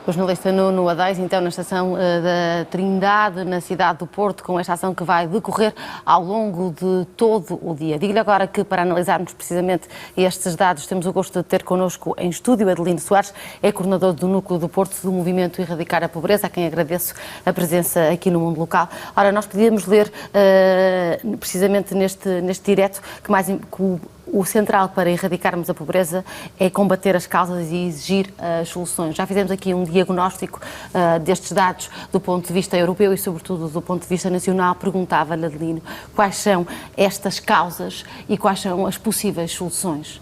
O jornalista Nuno Adeias, então, na estação da Trindade, na cidade do Porto, com esta ação que vai decorrer ao longo de todo o dia. Digo-lhe agora que, para analisarmos precisamente estes dados, temos o gosto de ter connosco em estúdio Adelino Soares, é coordenador do Núcleo do Porto do Movimento Erradicar a Pobreza, a quem agradeço a presença aqui no Mundo Local. Ora, nós podíamos ler, precisamente neste direto, que o central para erradicarmos a pobreza é combater as causas e exigir as soluções. Já fizemos aqui um diagnóstico destes dados do ponto de vista europeu e, sobretudo, do ponto de vista nacional. Perguntava-lhe, Adelino, quais são estas causas e quais são as possíveis soluções?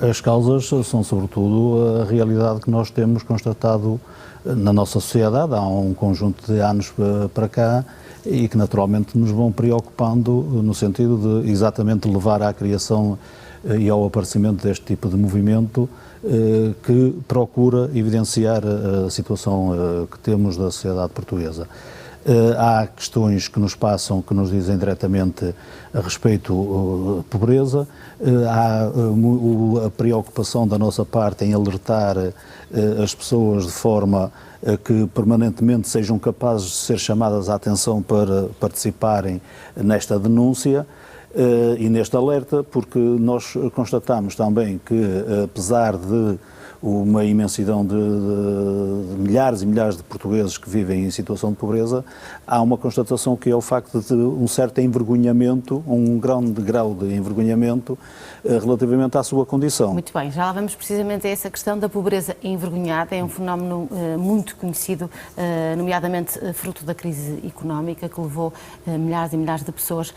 As causas são, sobretudo, a realidade que nós temos constatado na nossa sociedade há um conjunto de anos para cá, e que naturalmente nos vão preocupando no sentido de exatamente levar à criação e ao aparecimento deste tipo de movimento que procura evidenciar a situação que temos da sociedade portuguesa. Há questões que nos passam, que nos dizem diretamente a respeito da pobreza, há a preocupação da nossa parte em alertar as pessoas de forma a que permanentemente sejam capazes de ser chamadas à atenção para participarem nesta denúncia e neste alerta, porque nós constatamos também que, apesar de uma imensidão de milhares e milhares de portugueses que vivem em situação de pobreza, há uma constatação que é o facto de um certo envergonhamento, um grande grau de envergonhamento relativamente à sua condição. Muito bem, já lá vamos precisamente a essa questão da pobreza envergonhada. É um fenómeno muito conhecido, nomeadamente fruto da crise económica, que levou milhares e milhares de pessoas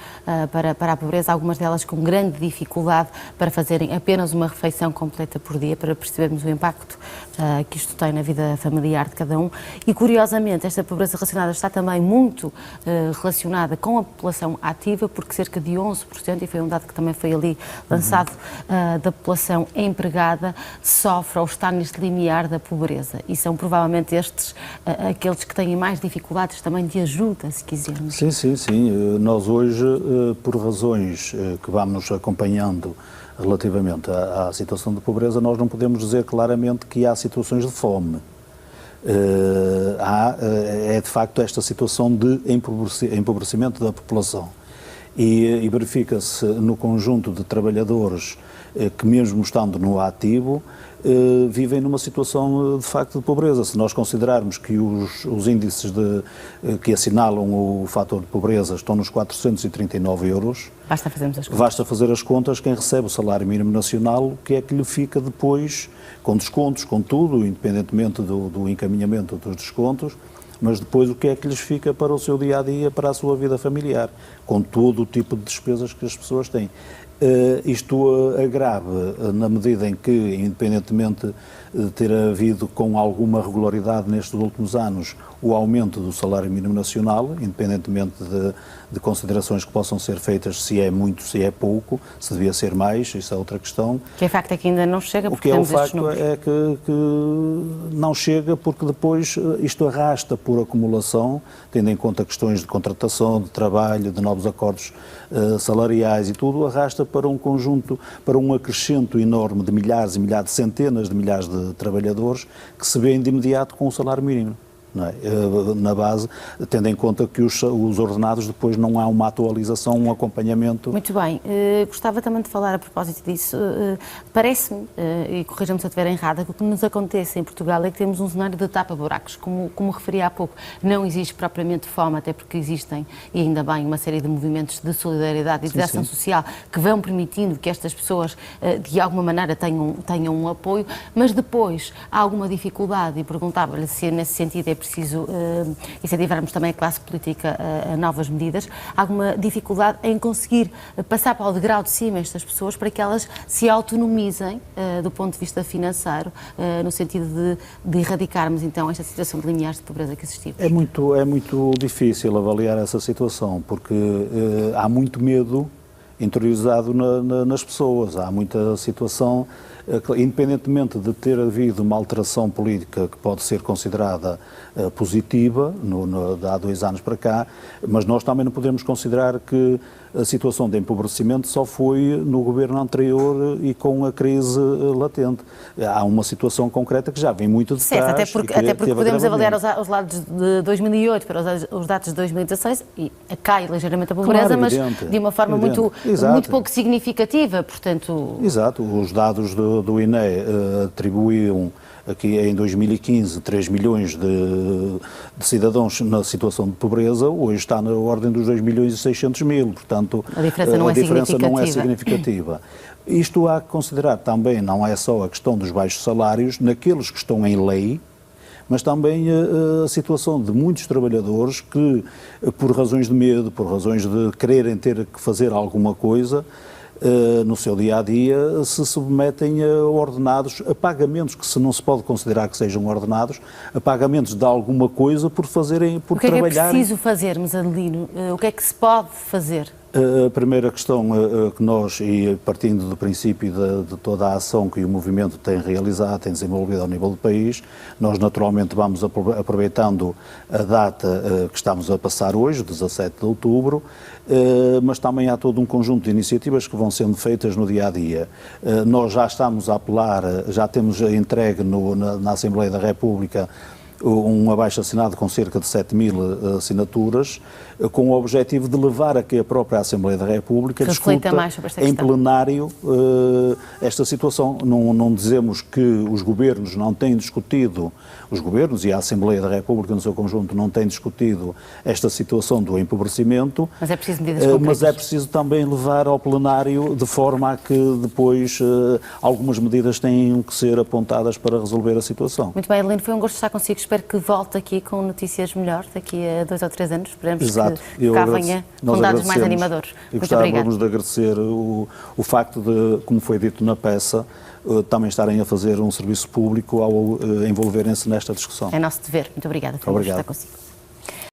para a pobreza, algumas delas com grande dificuldade para fazerem apenas uma refeição completa por dia, para percebermos o impacto que isto tem na vida familiar de cada um. E, curiosamente, esta pobreza relacionada está também muito relacionada com a população ativa, porque cerca de 11%, e foi um dado que também foi ali lançado, da população empregada sofre ou está neste limiar da pobreza. E são provavelmente estes aqueles que têm mais dificuldades também de ajuda, se quisermos. Sim. Nós hoje, por razões que vamos acompanhando relativamente à situação de pobreza, nós não podemos dizer claramente que há situações de fome. É de facto esta situação de empobrecimento da população. E verifica-se no conjunto de trabalhadores que, mesmo estando no ativo, vivem numa situação de facto de pobreza. Se nós considerarmos que os índices que assinalam o fator de pobreza estão nos 439 euros, basta fazermos as contas. Basta fazer as contas, quem recebe o salário mínimo nacional, o que é que lhe fica depois, com descontos, com tudo, independentemente do encaminhamento dos descontos, mas depois o que é que lhes fica para o seu dia-a-dia, para a sua vida familiar, com todo o tipo de despesas que as pessoas têm. Isto agrava na medida em que, independentemente de ter havido com alguma regularidade nestes últimos anos o aumento do salário mínimo nacional, independentemente de considerações que possam ser feitas, se é muito, se é pouco, se devia ser mais, isso é outra questão. Que é facto é que ainda não chega, porque temos estes números. O que é o facto é que não chega, porque depois isto arrasta por acumulação, tendo em conta questões de contratação, de trabalho, de novos acordos salariais e tudo, arrasta para um conjunto, para um acrescento enorme de milhares e milhares, de centenas de milhares de trabalhadores que se vêem de imediato com o salário mínimo. Não é? Na base, tendo em conta que os ordenados depois não há uma atualização, um acompanhamento. Muito bem, gostava também de falar a propósito disso. Parece-me, e corrijam-me se eu estiver errada, que o que nos acontece em Portugal é que temos um cenário de tapa-buracos, como referi há pouco. Não existe propriamente fome, até porque existem, e ainda bem, uma série de movimentos de solidariedade e de ação social que vão permitindo que estas pessoas, de alguma maneira, tenham um apoio, mas depois há alguma dificuldade, e perguntava-lhe se nesse sentido é preciso incentivarmos também a classe política a novas medidas, há alguma dificuldade em conseguir passar para o degrau de cima estas pessoas para que elas se autonomizem do ponto de vista financeiro, no sentido de erradicarmos então esta situação de limiares de pobreza que existimos? É muito difícil avaliar essa situação, porque há muito medo interiorizado nas pessoas. Há muita situação, independentemente de ter havido uma alteração política que pode ser considerada positiva, há 2 anos para cá, mas nós também não podemos considerar que a situação de empobrecimento só foi no governo anterior e com a crise latente. Há uma situação concreta que já vem muito de trás. Certo, até porque podemos avaliar os dados de 2008 para os dados de 2016 e cai ligeiramente a pobreza, claro, mas de uma forma muito pouco significativa, portanto... Exato, os dados do INE atribuíam aqui em 2015 3 milhões de cidadãos na situação de pobreza, hoje está na ordem dos 2 milhões e 600 mil, portanto a diferença não é significativa. Isto há que considerar também, não é só a questão dos baixos salários, naqueles que estão em lei, mas também a situação de muitos trabalhadores que, por razões de medo, por razões de quererem ter que fazer alguma coisa, no seu dia-a-dia, se submetem a ordenados, a pagamentos que não se pode considerar que sejam ordenados, a pagamentos de alguma coisa por trabalharem. O que é preciso fazermos, Adelino? O que é que se pode fazer? A primeira questão que nós, e partindo do princípio de toda a ação que o movimento tem realizado, tem desenvolvido ao nível do país, nós naturalmente vamos aproveitando a data que estamos a passar hoje, 17 de outubro, mas também há todo um conjunto de iniciativas que vão sendo feitas no dia-a-dia. Nós já estamos a apelar, já temos entregue na Assembleia da República um abaixo-assinado com cerca de 7.000 assinaturas, com o objetivo de levar a que a própria Assembleia da República discuta em plenário esta situação. Não dizemos que os governos não têm discutido, os governos e a Assembleia da República no seu conjunto não têm discutido esta situação do empobrecimento, mas é preciso medidas concretas. Mas é preciso também levar ao plenário de forma a que depois algumas medidas tenham que ser apontadas para resolver a situação. Muito bem, Adelino, foi um gosto estar consigo. Espero que volte aqui com notícias melhores daqui a 2 ou 3 anos. Esperemos que cá venha com dados mais animadores. E gostávamos de agradecer o facto de, como foi dito na peça, também estarem a fazer um serviço público ao envolverem-se nesta discussão. É nosso dever. Muito obrigada. Foi um gosto estar consigo.